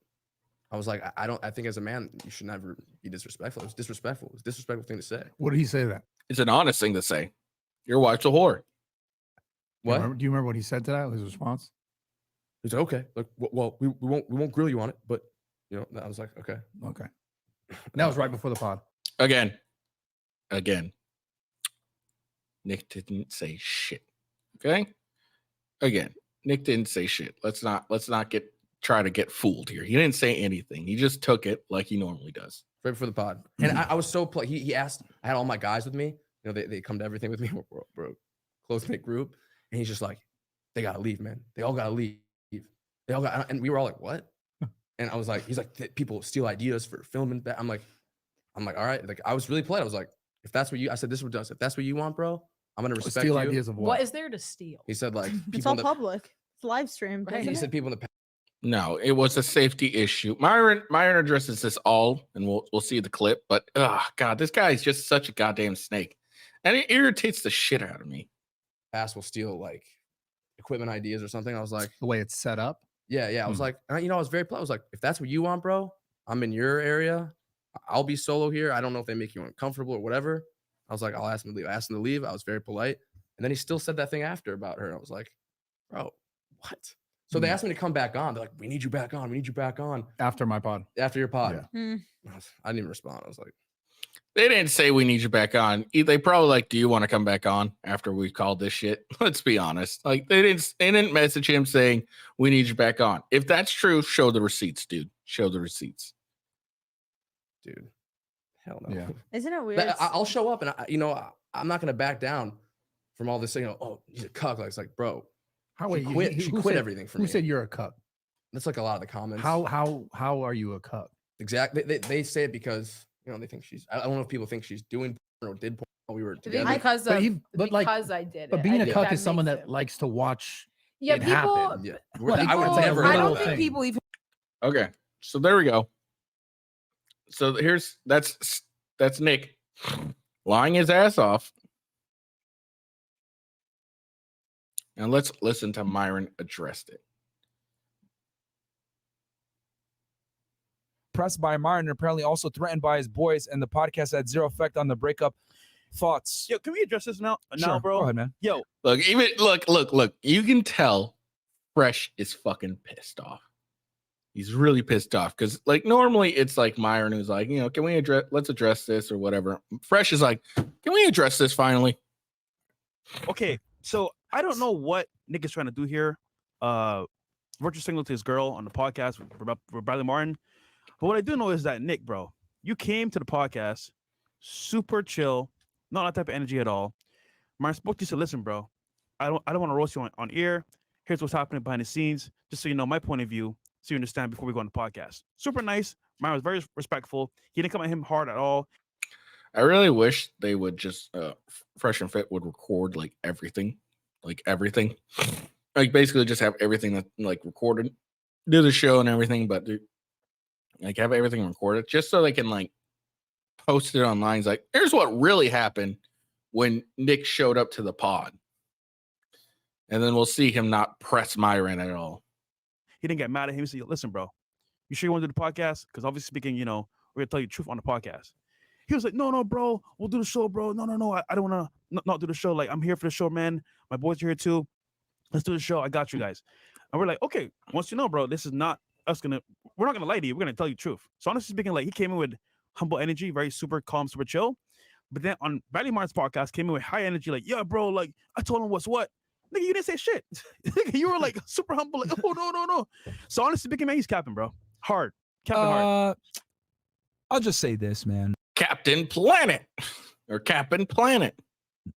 I was like, I think as a man, you should never be disrespectful. It was disrespectful. It was a disrespectful thing to say. What did he say that? It's an honest thing to say. Your wife's a whore. What? Do you remember what he said to that? His response? He's like, okay, look, well, we won't grill you on it, but you know, I was like, okay. Okay. And that was right before the pod. Again. Nick didn't say shit. Okay? Again, Nick didn't say shit. Let's not try to get fooled here. He didn't say anything. He just took it like he normally does. Right before the pod. And I was so he asked, I had all my guys with me. You know, they come to everything with me. We're close knit group. And he's just like, they gotta leave, man. They all gotta leave. They all got, and we were all like, what? And I was like, he's like, people steal ideas for filming. I'm like, all right. Like, I was really polite. I was like, if that's what I said, this is what does. If that's what you want, bro, I'm gonna respect steal you. ideas of What is there to steal? He said like It's all public. It's live streamed. Right. He said people in the No, it was a safety issue. Myron addresses this all, and we'll see the clip. But God, this guy is just such a goddamn snake, and it irritates the shit out of me. past will steal like equipment ideas or something. I was like, the way it's set up. Yeah. I was like, you know, I was very polite. I was like, if that's what you want, bro, I'm in your area. I'll be solo here. I don't know if they make you uncomfortable or whatever. I was like, I'll ask him to leave. I asked him to leave. I was very polite. And then he still said that thing after about her. I was like, bro, what? So they asked me to come back on. They're like, we need you back on. We need you back on. After my pod. After your pod. Yeah. I didn't even respond. I was like, they didn't say we need you back on. They probably like, do you want to come back on after we called this shit? Let's be honest. Like they didn't message him saying we need you back on. If that's true, show the receipts, dude. Show the receipts. Dude. Hell no. Yeah. Isn't it weird? I'll show up and I'm not gonna back down from all this, oh, he's a cuck. Like, it's like, bro, she quit everything for me. Who said you're a cuck? That's like a lot of the comments. How are you a cuck? Exactly. They say it because they think she's. I don't know if people think she's doing porn or did porn while we were together. Because I did it. But being a cuck that is someone makes that likes to watch. Yeah, it people. happen. Yeah. I don't think people even. Okay, so there we go. So that's Nick lying his ass off. And let's listen to Myron address it. Pressed by Myron, and apparently also threatened by his boys, and the podcast had zero effect on the breakup. Thoughts? Yo, can we address this now, Sure. bro? Go ahead, man. Yo, Look. You can tell Fresh is fucking pissed off. He's really pissed off because, like, normally it's like Myron who's like, can we let's address this or whatever. Fresh is like, can we address this finally? okay, so I don't know what Nick is trying to do here. Virtual signal to his girl on the podcast with Bradley Martin. But what I do know is that Nick, bro, you came to the podcast super chill, not that type of energy at all. Martin spoke to you, said, listen, bro, I don't want to roast you on air. Here's what's happening behind the scenes, just so you know my point of view, so you understand before we go on the podcast. Super nice. Myron was very respectful. He didn't come at him hard at all. I really wish they would just Fresh and Fit would record like everything, like basically just have everything that like recorded, do the show and everything, but like have everything recorded just so they can like post it online. It's like, here's what really happened when Nick showed up to the pod, and then we'll see him not press Myron at all. He didn't get mad at him. He said, listen, bro, you sure you want to do the podcast? Because obviously speaking, we're going to tell you the truth on the podcast. He was like, no, bro, we'll do the show, bro. No, I don't want to not do the show. Like, I'm here for the show, man. My boys are here too. Let's do the show. I got you guys. And we're like, okay, once you know, bro, this is not us we're not going to lie to you. We're going to tell you the truth. So honestly speaking, like, he came in with humble energy, very super calm, super chill. But then on Bradley Martin's podcast, came in with high energy, like, yeah, bro, like, I told him what's what. Nigga, you didn't say shit. You were like super humble, like, oh, no. So honestly speaking, man, he's capping, bro. Hard. Capping hard. I'll just say this, man. Captain Planet.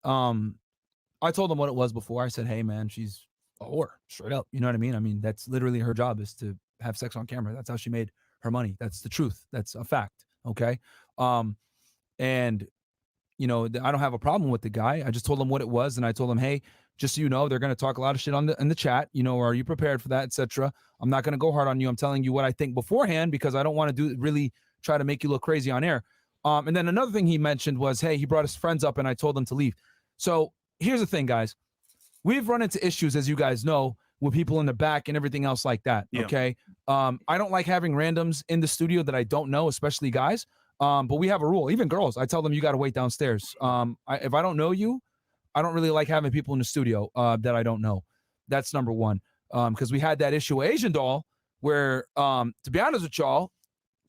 I told him what it was before. I said, hey, man, she's a whore, straight up. You know what I mean? I mean, that's literally her job, is to have sex on camera. That's how she made her money. That's the truth. That's a fact. Okay. And you know, I don't have a problem with the guy. I just told him what it was, and I told him, hey, just so you know, they're going to talk a lot of shit in the chat. You know, are you prepared for that, etc. I'm not going to go hard on you. I'm telling you what I think beforehand, because I don't want to really try to make you look crazy on air. And then another thing he mentioned was, hey, he brought his friends up and I told them to leave. So here's the thing, guys. We've run into issues, as you guys know, with people in the back and everything else like that. Yeah. Okay. I don't like having randoms in the studio that I don't know, especially guys. But we have a rule. Even girls, I tell them you got to wait downstairs. If I don't know you, I don't really like having people in the studio that I don't know. That's number one. Because we had that issue with Asian Doll where, to be honest with y'all,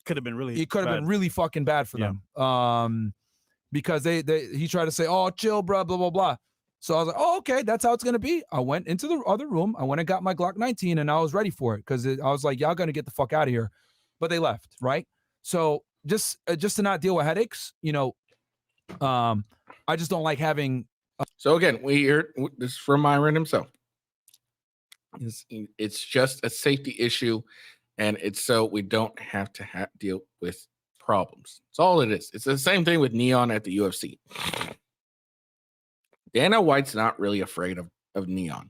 could have been really it could have been really fucking bad for them. Because he tried to say, oh, chill, bro, blah, blah, blah. So I was like, oh, okay, that's how it's going to be. I went into the other room. I went and got my Glock 19 and I was ready for it because I was like, y'all going to get the fuck out of here. But they left, right? So just to not deal with headaches, you know, I just don't like having. So again, we hear this is from Myron himself. It's just a safety issue, and it's so we don't have to deal with problems. That's all it is. It's the same thing with N3on at the UFC. Dana White's not really afraid of N3on.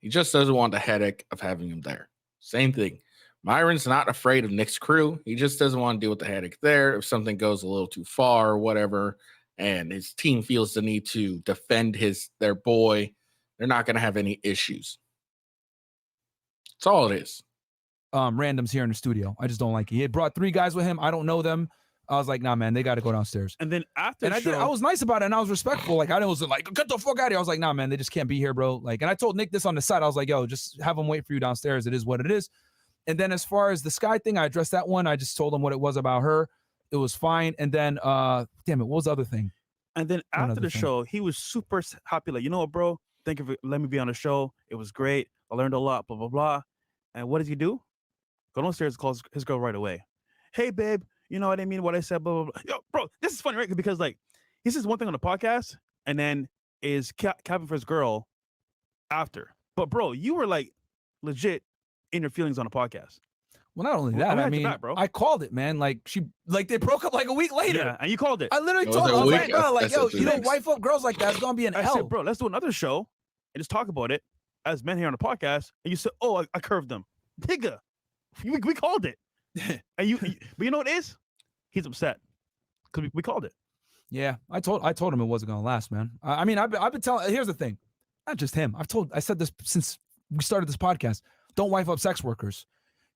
He just doesn't want the headache of having him there. Same thing. Myron's not afraid of Nick's crew. He just doesn't want to deal with the headache there. If something goes a little too far or whatever, and his team feels the need to defend their boy, they're not going to have any issues. That's all it is. Randoms here in the studio. I just don't like it. He had brought 3 guys with him. I don't know them. I was like, nah, man, they got to go downstairs. And then after I was nice about it, and I was respectful. Like, I wasn't like, get the fuck out of here. I was like, nah, man, they just can't be here, bro. Like, and I told Nick this on the side. I was like, yo, just have them wait for you downstairs. It is what it is. And then as far as the Sky thing, I addressed that one. I just told him what it was about her. It was fine. And then, damn it, what was the other thing? And then after the show, he was super happy. Like, you know what, bro? Thank you for letting me be on the show. It was great. I learned a lot, blah, blah, blah. And what did he do? Go downstairs and call his girl right away. Hey, babe, you know what I mean? What I said, blah, blah, blah. Yo, bro, this is funny, right? Because, like, he says one thing on the podcast and then is capping for his girl after. But, bro, you were, like, legit in your feelings on the podcast. Well, not only that, I mean, I called it, man. Like, they broke up like a week later. Yeah, and you called it. I literally told him, I was like, bro, like, yo, you don't wife up girls like that. It's going to be an I L. said, bro, let's do another show and just talk about it as men here on the podcast. And you said, oh, I curved them. Nigga, we called it. But you know what it is? He's upset because we called it. Yeah, I told him it wasn't going to last, man. I mean, I've been telling, here's the thing. Not just him. I said this since we started this podcast. Don't wife up sex workers.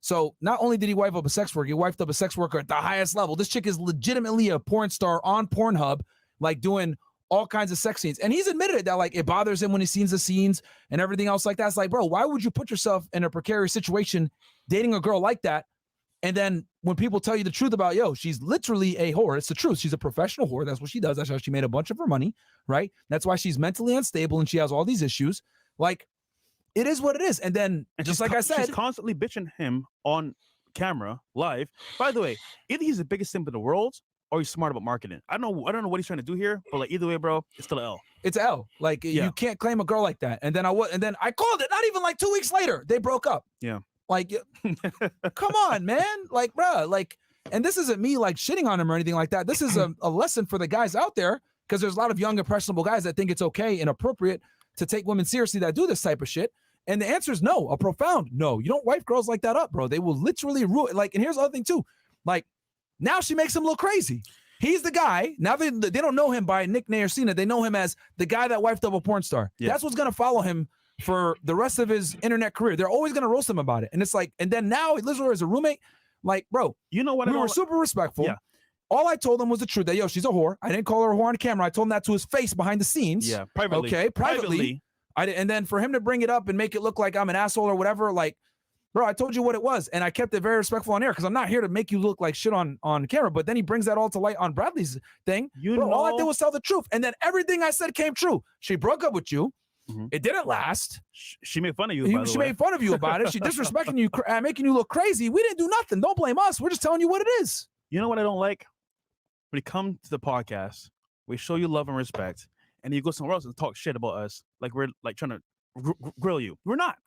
So not only did he wife up a sex worker, he wifed up a sex worker at the highest level. This chick is legitimately a porn star on Pornhub, like doing all kinds of sex scenes. And he's admitted that, like, it bothers him when he sees the scenes and everything else like that. It's like, bro, why would you put yourself in a precarious situation dating a girl like that? And then when people tell you the truth about, yo, she's literally a whore. It's the truth. She's a professional whore. That's what she does. That's how she made a bunch of her money, right? That's why she's mentally unstable and she has all these issues. Like, it is what it is. And then, and just like I said, she's constantly bitching him on camera, live. By the way, either he's the biggest simp in the world or he's smart about marketing. I don't know what he's trying to do here, but like either way, bro, it's still an L. It's an L. Like, you can't claim a girl like that. And then I called it. Not even like 2 weeks later, they broke up. Yeah. Like, come on, man. Like, bro, like, and this isn't me like shitting on him or anything like that. This is a lesson for the guys out there, because there's a lot of young, impressionable guys that think it's okay and appropriate to take women seriously that do this type of shit. And the answer is no, a profound no. You don't wife girls like that up, bro. They will literally ruin. Like, and here's the other thing too. Like, now she makes him look crazy. He's the guy. Now they don't know him by Nick Naryersina. They know him as the guy that wifed up a porn star. Yeah. That's what's gonna follow him for the rest of his internet career. They're always gonna roast him about it. And it's like, and then now he lives with her as a roommate. Like, bro, you know what? We were super respectful. Yeah. All I told him was the truth, that, yo, she's a whore. I didn't call her a whore on camera. I told him that to his face behind the scenes. Yeah, privately. Okay, privately. And then for him to bring it up and make it look like I'm an asshole or whatever, like, bro, I told you what it was. And I kept it very respectful on air, because I'm not here to make you look like shit on camera. But then he brings that all to light on Bradley's thing. All I did was tell the truth. And then everything I said came true. She broke up with you. Mm-hmm. It didn't last. She made fun of you. She made fun of you about it. She disrespecting you, making you look crazy. We didn't do nothing. Don't blame us. We're just telling you what it is. You know what I don't like? When you come to the podcast, we show you love and respect, and you go somewhere else and talk shit about us, like we're like trying to grill you. We're not.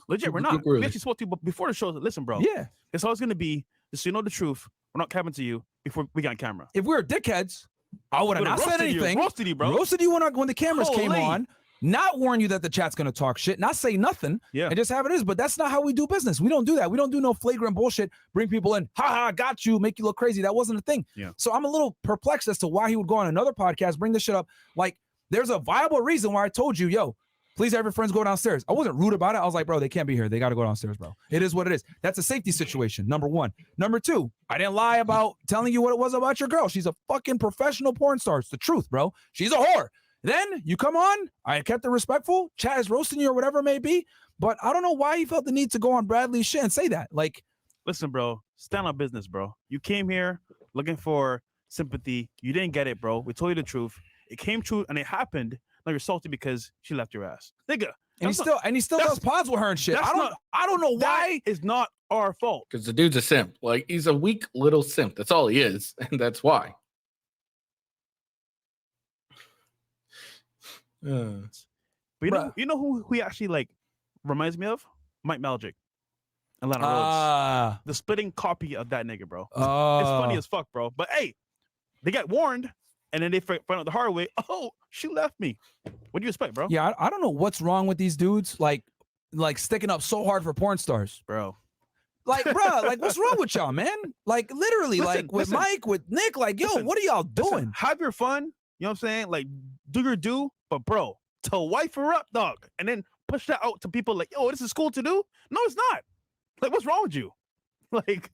Legit, we're not. We actually spoke to you before the show. Listen, bro. Yeah. It's always going to be, just so you know the truth, we're not capping to you before we got on camera. If we were dickheads, I would have not said anything. Roasted you, bro. Roasted you when the cameras came Holy. on. Not warn you that the chat's going to talk shit, not say nothing, and just have it is. But that's not how we do business. We don't do that. We don't do no flagrant bullshit, bring people in, got you, make you look crazy. That wasn't a thing. Yeah. So I'm a little perplexed as to why he would go on another podcast, bring this shit up. Like, there's a viable reason why I told you, yo, please have your friends go downstairs. I wasn't rude about it. I was like, bro, they can't be here. They got to go downstairs, bro. It is what it is. That's a safety situation, number one. Number two, I didn't lie about telling you what it was about your girl. She's a fucking professional porn star. It's the truth, bro. She's a whore. Then you come on, I kept it respectful. Chat is roasting you or whatever it may be, but I don't know why he felt the need to go on Bradley's shit and say that. Like, listen, bro, stand on business, bro. You came here looking for sympathy. You didn't get it, bro. We told you the truth. It came true and it happened. Now you're salty because she left your ass, nigga. And he still does pods with her and shit. I don't know why. It's not our fault. Because the dude's a simp. Like, he's a weak little simp. That's all he is, and that's why. But you know who he actually like reminds me of? Mike Maljic. Atlanta Rose. The splitting copy of that nigga, bro. It's funny as fuck, bro. But hey, they got warned, and then they find out the hard way. Oh, she left me. What do you expect, bro? Yeah, I don't know what's wrong with these dudes. Like sticking up so hard for porn stars, bro. Like, bro, like what's wrong with y'all, man? Like, literally, with Mike, with Nick, like, yo, what are y'all doing? Have your fun. You know what I'm saying? Like, do your do, but bro, to wife her up, dog, and then push that out to people like, yo, this is cool to do. No, it's not. Like, what's wrong with you? Like,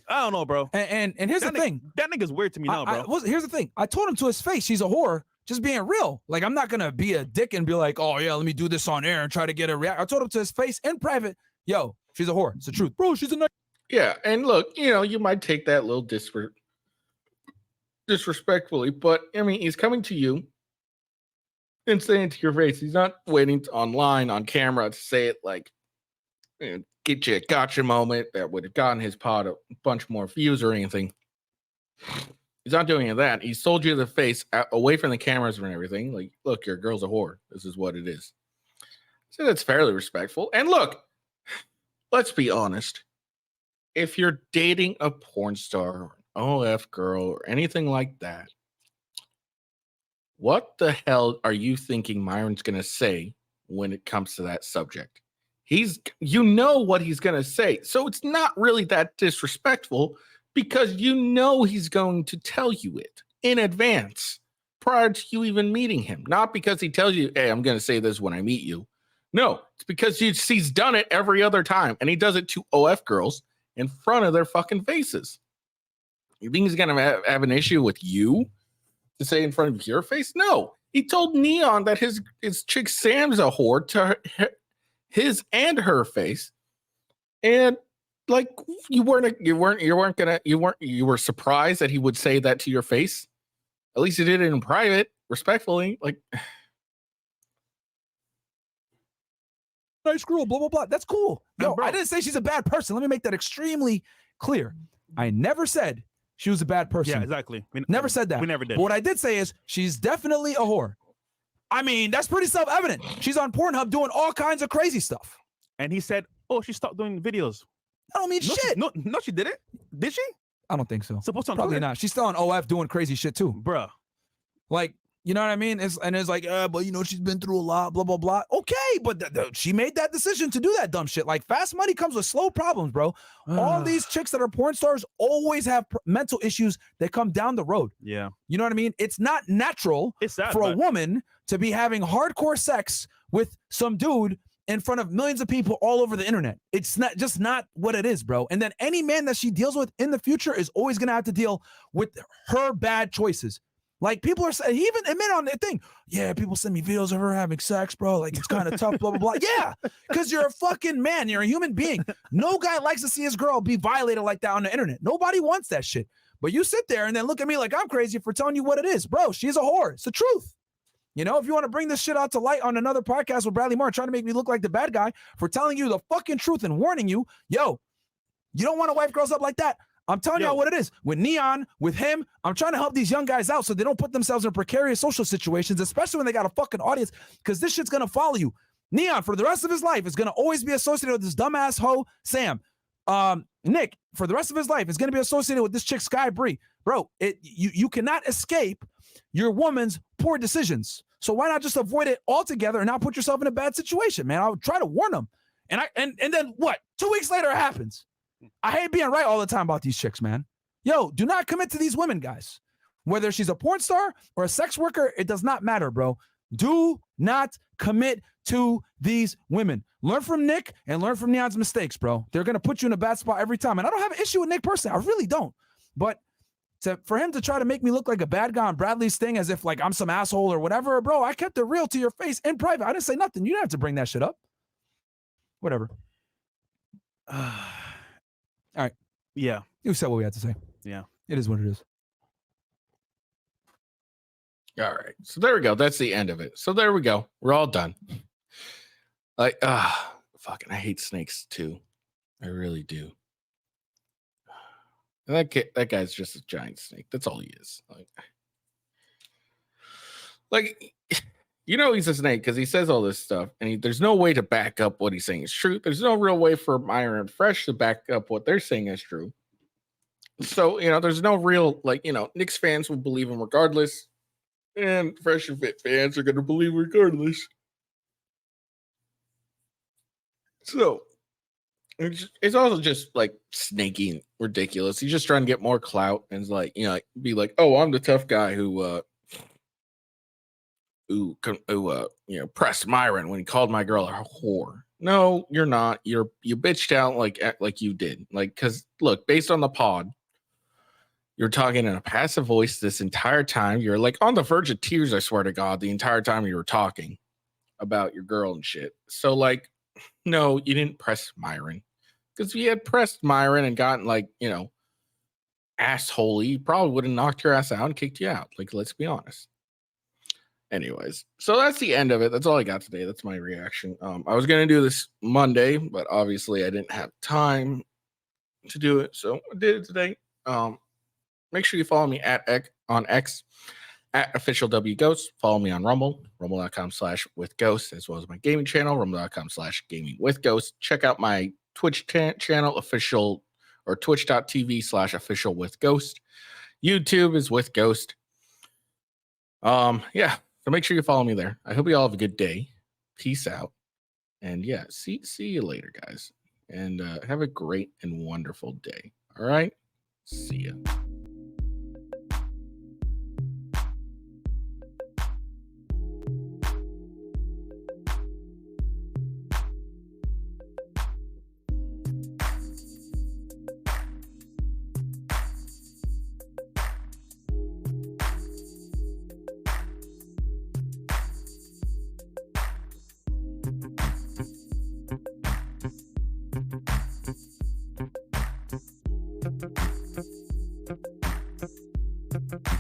I don't know, bro. And here's the thing. That nigga's weird to me now, bro. Here's the thing. I told him to his face, she's a whore. Just being real. Like, I'm not gonna be a dick and be like, oh yeah, let me do this on air and try to get a react. I told him to his face in private, yo, she's a whore. It's the truth, bro. She's a nice. Yeah, and look, you might take that little disrespectfully, but I mean, he's coming to you and saying to your face. He's not waiting online on camera to say it like, get you a gotcha moment that would have gotten his pod a bunch more views or anything. He's not doing that. He's told you the face away from the cameras and everything. Like, look, your girl's a whore. This is what it is. So that's fairly respectful. And look, let's be honest. If you're dating a porn star or an OF girl or anything like that, what the hell are you thinking Myron's going to say when it comes to that subject? You know what he's going to say. So it's not really that disrespectful because you know he's going to tell you it in advance prior to you even meeting him. Not because he tells you, hey, I'm going to say this when I meet you. No, it's because he's done it every other time. And he does it to OF girls in front of their fucking faces. You think he's going to have an issue with you to say in front of your face? No. He told N3on that his chick Sam's a whore to his and her face. And like you were surprised that he would say that to your face. At least he did it in private, respectfully. Like, nice girl, blah blah blah. That's cool. Yo, I didn't say she's a bad person. Let me make that extremely clear. I never said she was a bad person. Yeah, exactly. Never said that. We never did. But what I did say is she's definitely a whore. I mean, that's pretty self-evident. She's on Pornhub doing all kinds of crazy stuff. And he said, oh, she stopped doing videos. I don't mean shit. No, she didn't. Did she? I don't think so. Supposed to Probably not. She's still on OF doing crazy shit too. Bruh. Like, you know what I mean? It's like, but she's been through a lot, blah, blah, blah. Okay, but she made that decision to do that dumb shit. Like, fast money comes with slow problems, bro. All these chicks that are porn stars always have mental issues that come down the road. Yeah. You know what I mean? It's not natural for a woman to be having hardcore sex with some dude in front of millions of people all over the internet. It's not what it is, bro. And then any man that she deals with in the future is always going to have to deal with her bad choices. Like, people are saying, he even admit on the thing, yeah, people send me videos of her having sex, bro. Like, it's kind of tough, blah, blah, blah. Yeah, because you're a fucking man. You're a human being. No guy likes to see his girl be violated like that on the internet. Nobody wants that shit. But you sit there and then look at me like I'm crazy for telling you what it is. Bro, she's a whore. It's the truth. You know, if you want to bring this shit out to light on another podcast with Bradley Martin trying to make me look like the bad guy for telling you the fucking truth and warning you, yo, you don't want to wife girls up like that. I'm telling y'all what it is. With N3on, with him, I'm trying to help these young guys out so they don't put themselves in precarious social situations, especially when they got a fucking audience, because this shit's going to follow you. N3on, for the rest of his life, is going to always be associated with this dumbass hoe, Sam. Nick, for the rest of his life, is going to be associated with this chick, Sky Bree. Bro, you cannot escape your woman's poor decisions. So why not just avoid it altogether and not put yourself in a bad situation, man? I would try to warn them. And then what? 2 weeks later, it happens. I hate being right all the time about these chicks, man. Yo, do not commit to these women, guys. Whether she's a porn star or a sex worker, it does not matter, bro. Do not commit to these women. Learn from Nick and learn from N3on's mistakes, bro. They're going to put you in a bad spot every time. And I don't have an issue with Nick personally. I really don't. But for him to try to make me look like a bad guy on Bradley's thing as if like I'm some asshole or whatever, bro, I kept it real to your face in private. I didn't say nothing. You didn't have to bring that shit up. Whatever. All right. Yeah. You said what we had to say. Yeah. It is what it is. All right. So there we go. That's the end of it. So there we go. We're all done. Like, fucking, I hate snakes too. I really do. And that guy's just a giant snake. That's all he is. Like, you know he's a snake because he says all this stuff, and there's no way to back up what he's saying is true. There's no real way for Myron and Fresh to back up what they're saying is true. So, there's no real, Knicks fans will believe him regardless, and Fresh and Fit fans are going to believe regardless. So, it's also just, snaky and ridiculous. He's just trying to get more clout and, be like, oh, I'm the tough guy who pressed Myron when he called my girl a whore. No, you're not. You bitched out like you did. Because look, based on the pod, you're talking in a passive voice this entire time. You're on the verge of tears, I swear to God, the entire time you were talking about your girl and shit. So no, you didn't press Myron. Because if you had pressed Myron and gotten assholey, you probably would have knocked your ass out and kicked you out. Let's be honest. Anyways, so that's the end of it. That's all I got today. That's my reaction. I was going to do this Monday, but obviously I didn't have time to do it. So I did it today. Make sure you follow me on X at officialwghost. Follow me on Rumble, rumble.com/withghost, as well as my gaming channel, rumble.com/gamingwithghost. Check out my Twitch channel, twitch.tv/officialwithghost. YouTube is with Ghost. Yeah. So make sure you follow me there. I hope you all have a good day. Peace out. And yeah, see you later, guys. And have a great and wonderful day. All right. See ya. Thank you.